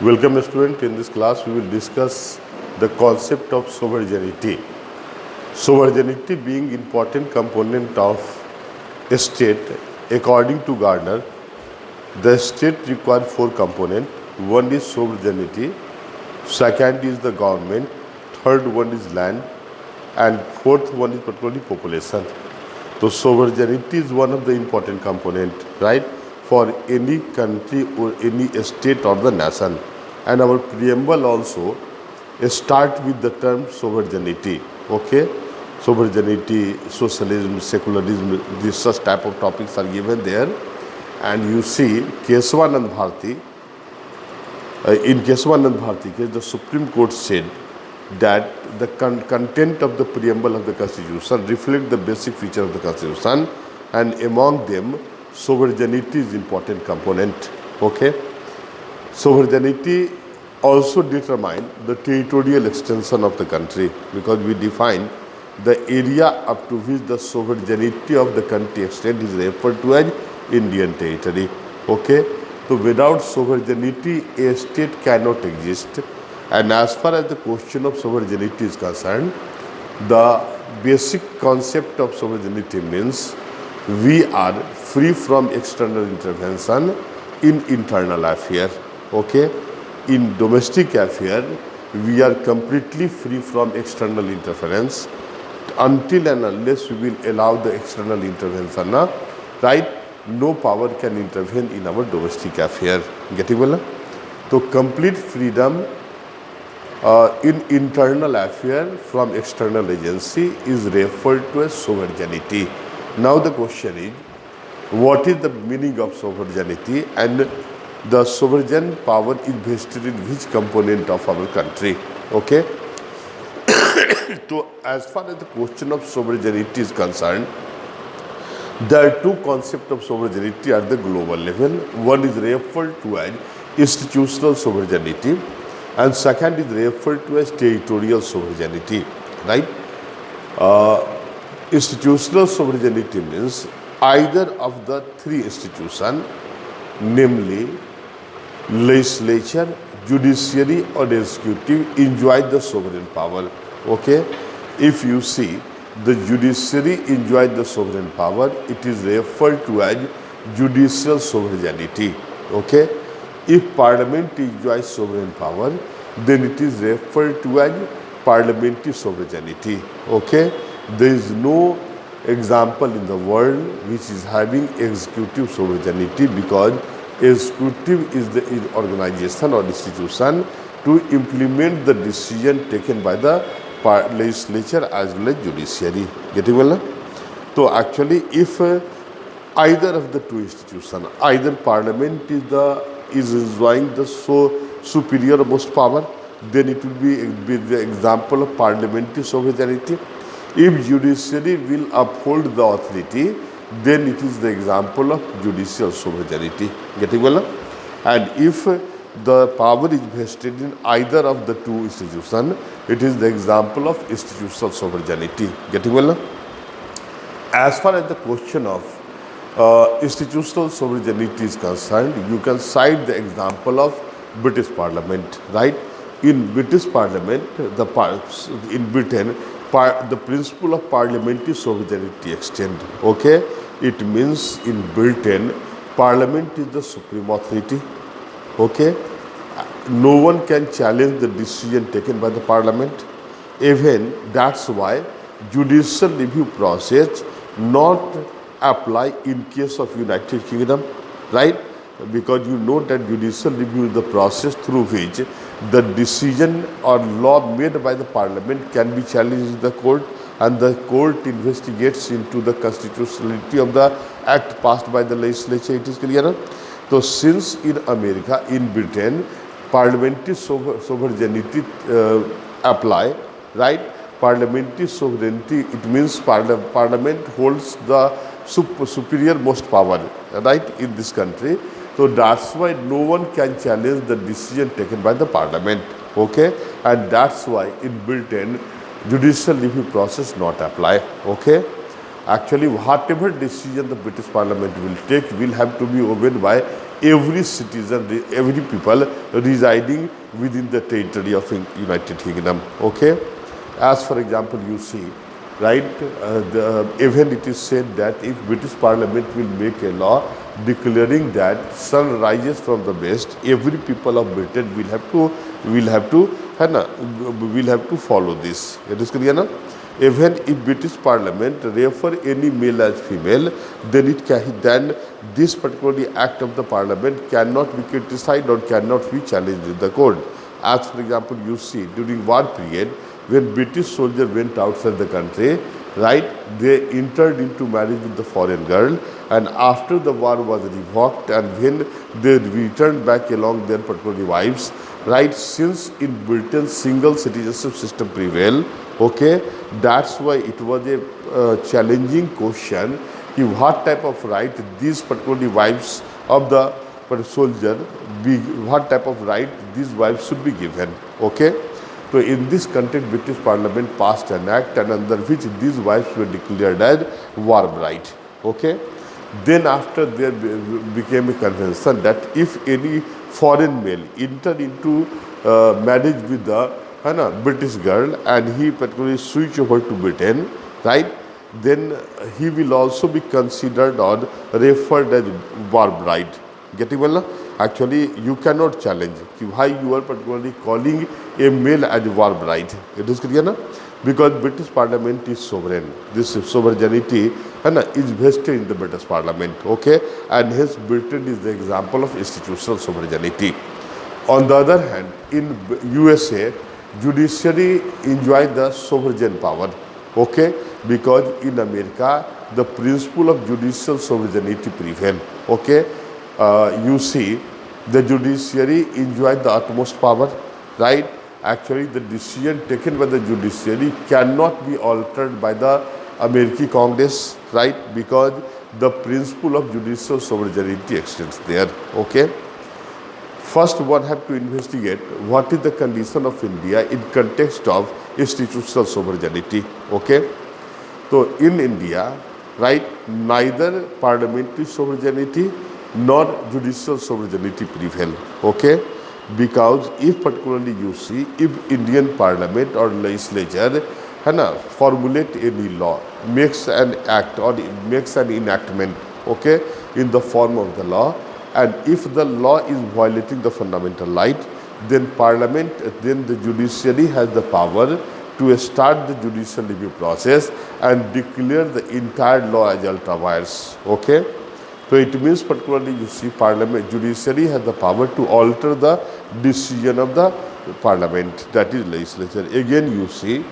Welcome student. In this class we will discuss the concept of sovereignty. Sovereignty being important component of a state. According to Gardner, the state requires four components. One is sovereignty, second is the government, third one is land, and fourth one is particularly population. So sovereignty is one of the important component, right, for any country or any state or the nation. And our preamble also start with the term sovereignty. Okay, sovereignty, socialism, secularism, these such type of topics are given there. And you see Kesavanand Bharati, in Kesavanand Bharati case, the Supreme Court said that the content of the preamble of the Constitution reflect the basic feature of the Constitution, and among them sovereignty is important component. Okay, sovereignty also determine the territorial extension of the country, because we define the area up to which the sovereignty of the country extend is referred to as Indian territory. Okay, so without sovereignty a state cannot exist. And as far as the question of sovereignty is concerned, the basic concept of sovereignty means we are free from external intervention in internal affairs. Okay, in domestic affairs we are completely free from external interference until and unless we will allow the external intervention, right? No power can intervene in our domestic affair. Getting well? So complete freedom in internal affair from external agency is referred to as sovereignty. Now the question is, what is the meaning of sovereignty, and the sovereign power is vested in which component of our country? Okay. So as far as the question of sovereignty is concerned, there are two concepts of sovereignty at the global level. One is referred to as institutional sovereignty, and second is referred to as territorial sovereignty, right? Institutional sovereignty means either of the three institutions, namely legislature, judiciary or executive, enjoy the sovereign power. Okay, if you see the judiciary enjoy the sovereign power, it is referred to as judicial sovereignty. Okay, if parliament enjoys sovereign power, then it is referred to as parliamentary sovereignty. Okay, there is no example in the world which is having executive sovereignty, because executive is the organization or institution to implement the decision taken by the legislature as well as judiciary. Getting well? So actually, if either of the two institutions, either parliament is enjoying the superior most power, then it will be the example of parliamentary sovereignty. If judiciary will uphold the authority, then it is the example of judicial sovereignty. Getting well? And if the power is vested in either of the two institutions, it is the example of institutional sovereignty. Getting well? As far as the question of institutional sovereignty is concerned, you can cite the example of British Parliament, right? In British Parliament, in Britain, the principle of parliamentary sovereignty extend. Okay, it means in Britain, Parliament is the supreme authority. Okay, no one can challenge the decision taken by the Parliament. Even that's why judicial review process not apply in case of United Kingdom, right? Because you know that judicial review is the process through which the decision or law made by the Parliament can be challenged in the court, and the court investigates into the constitutionality of the act passed by the legislature. It is clear. So since in America, in Britain, parliamentary sovereignty apply, right? Parliamentary sovereignty, it means parliament holds the superior most power, right, in this country. So that's why no one can challenge the decision taken by the Parliament. Okay, and that's why in Britain judicial review process not apply. Okay, Actually, whatever decision the British Parliament will take will have to be obeyed by every citizen, every people residing within the territory of United Kingdom. Okay, as for example, you see, right? Even it is said that if British Parliament will make a law declaring that sun rises from the west, every people of Britain है ना, will have to follow this. It is clear ना? Even if British Parliament refer any male as female, then this particular act of the Parliament cannot be criticized or cannot be challenged in the court. As for example, you see during war period, when British soldiers went outside the country, right, they entered into marriage with the foreign girl, and after the war was revoked and when they returned back along their particular wives, right, since in Britain single citizenship system prevail, okay, that's why it was a challenging question what type of right these particular wives of the soldier what type of right these wives should be given. Okay, so in this context British Parliament passed an act and under which these wives were declared as war bride. Okay, then after there became a convention that if any foreign male entered into marriage with the British girl and he particularly switch over to Britain, right, then he will also be considered or referred as war bride. Getting well now? Actually, you cannot challenge why you are particularly calling a male as war bride. It is clear now? Because British Parliament is sovereign. This sovereignty is vested in the British Parliament. Okay, and hence Britain is the example of institutional sovereignty. On the other hand, in USA, judiciary enjoy the sovereign power. Okay, because in America the principle of judicial sovereignty prevail. Okay, you see the judiciary enjoy the utmost power, right? Actually, the decision taken by the judiciary cannot be altered by the American Congress, right? Because the principle of judicial sovereignty extends there. Okay. First, one have to investigate what is the condition of India in context of institutional sovereignty. Okay, so in India, right, neither parliamentary sovereignty nor judicial sovereignty prevail. Okay, because if particularly you see, if Indian Parliament or legislature formulate any law, makes an act or makes an enactment, okay, in the form of the law, and if the law is violating the fundamental right, then the judiciary has the power to start the judicial review process and declare the entire law as ultra vires. Okay, so it means particularly you see judiciary has the power to alter the decision of the parliament, that is legislature. Again you see,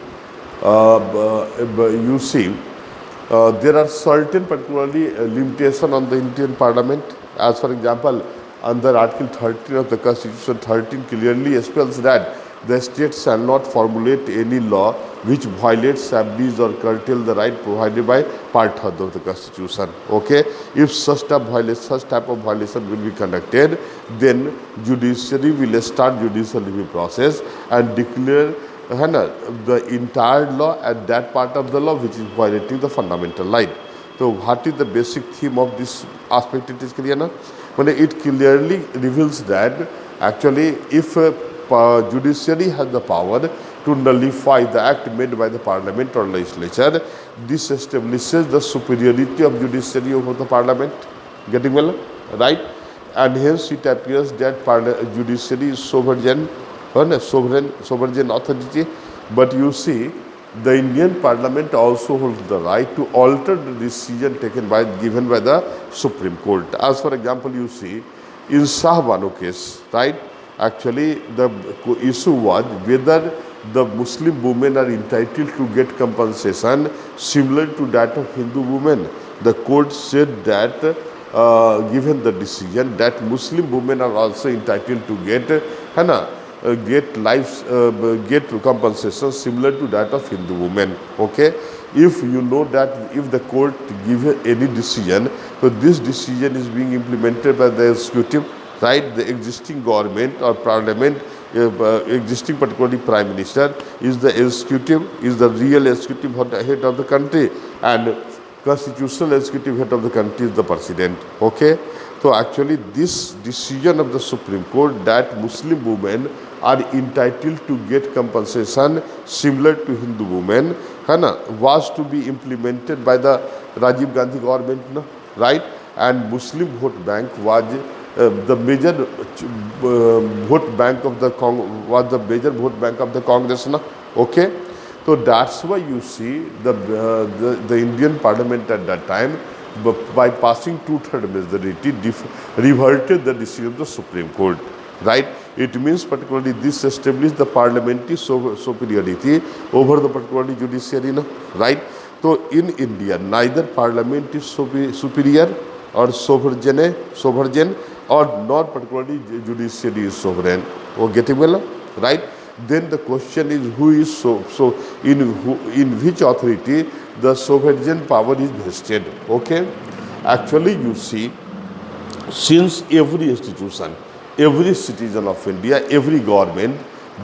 there are certain particularly limitation on the Indian Parliament. As for example, under Article 13 of the Constitution, 13 clearly spells that the state shall not formulate any law which violates, subdues or curtail the right provided by Part 3 of the Constitution. Okay, if such type of violation will be conducted, then judiciary will start judicial review process and declare the entire law and that part of the law which is violating the fundamental right. So what is the basic theme of this aspect? It is clear now. When it clearly reveals that actually if judiciary has the power to nullify the act made by the parliament or legislature, this establishes the superiority of judiciary over the parliament. Getting well, right? And hence it appears that judiciary is sovereign authority. But you see, the Indian Parliament also holds the right to alter the decision given by the Supreme Court. As for example, you see, in Shah Banu case, right? Actually, the issue was whether the Muslim women are entitled to get compensation similar to that of Hindu women. The court said that, given the decision, that Muslim women are also entitled to get get compensation similar to that of Hindu women. Okay, if you know that if the court give any decision, so this decision is being implemented by the executive, right? The existing government or parliament, existing particularly prime minister is the executive, is the real executive head of the country, and constitutional executive head of the country is the president. Okay, so actually this decision of the Supreme Court that Muslim women are entitled to get compensation similar to Hindu women, है ना, was to be implemented by the Rajiv Gandhi government, no? Right? And Muslim vote bank was the major vote bank of the Congress, no? Okay. So that's why you see the Indian Parliament at that time, by passing two-third majority, reverted the decision of the Supreme Court. Right? It means particularly this established the parliamentary superiority over the particularly judiciary. No? Right? So in India, neither parliament is superior or sovereign, or nor particularly judiciary is sovereign. Oh, getting well? Right? Then the question is, who is in which authority the sovereign power is vested? Okay, actually you see, since every institution, every citizen of India, every government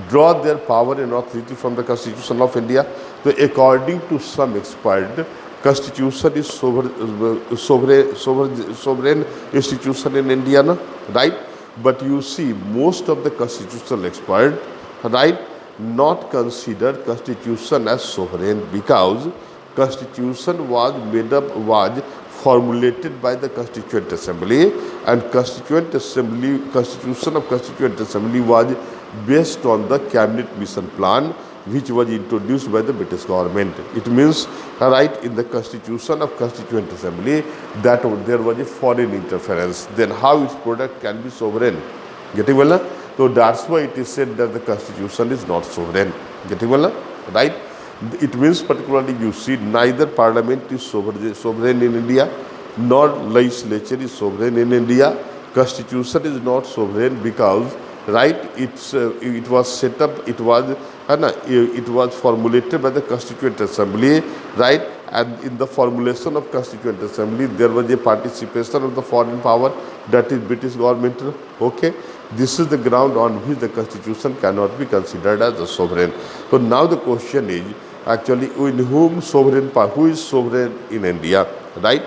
draw their power and authority from the Constitution of India. So according to some expert, Constitution is sovereign institution in India, no? Right? But you see, most of the constitutional experts, right, not consider Constitution as sovereign, because Constitution was formulated by the Constituent Assembly, and Constitution of Constituent Assembly was based on the Cabinet Mission Plan, which was introduced by the British government. It means, right, in the Constitution of Constituent Assembly, that there was a foreign interference. Then how its product can be sovereign? Getting well? So that's why it is said that the Constitution is not sovereign. Getting well? Right? It means particularly you see, neither parliament is sovereign in India, nor legislature is sovereign in India. Constitution is not sovereign because, right, it was set up, it was formulated by the Constituent Assembly, right, and in the formulation of Constituent Assembly there was a participation of the foreign power, that is British government. Okay, this is the ground on which the Constitution cannot be considered as a sovereign. So now the question is, actually, in whom sovereign power, who is sovereign in India, right?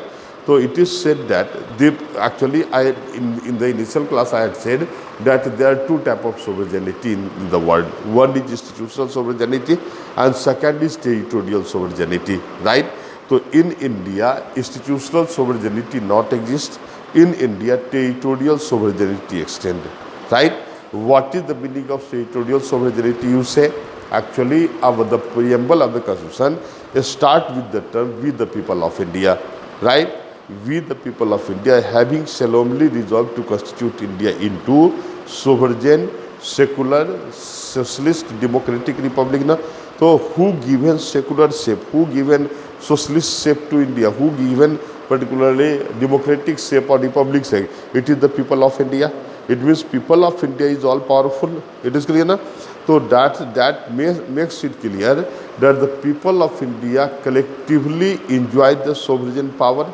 So it is said that in the initial class I had said that there are two types of sovereignty in the world. One is institutional sovereignty and second is territorial sovereignty, right? So in India, institutional sovereignty not exist. In India, territorial sovereignty extend, right? What is the meaning of territorial sovereignty, you say? Actually, the preamble of the Constitution start with the term, "We the people of India," right? We the people of India, having solemnly resolved to constitute India into sovereign, secular, socialist, democratic republic. Na? So who given secular shape, who given socialist shape to India, who given particularly democratic shape or republic shape? It is the people of India. It means people of India is all powerful. It is clear, na? So that makes it clear that the people of India collectively enjoy the sovereign power.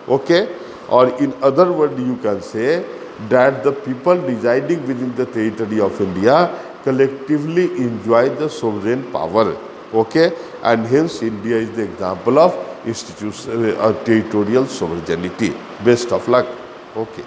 Okay, or in other words, you can say that the people residing within the territory of India collectively enjoy the sovereign power. Okay, and hence India is the example of institutional territorial sovereignty. Best of luck. Okay.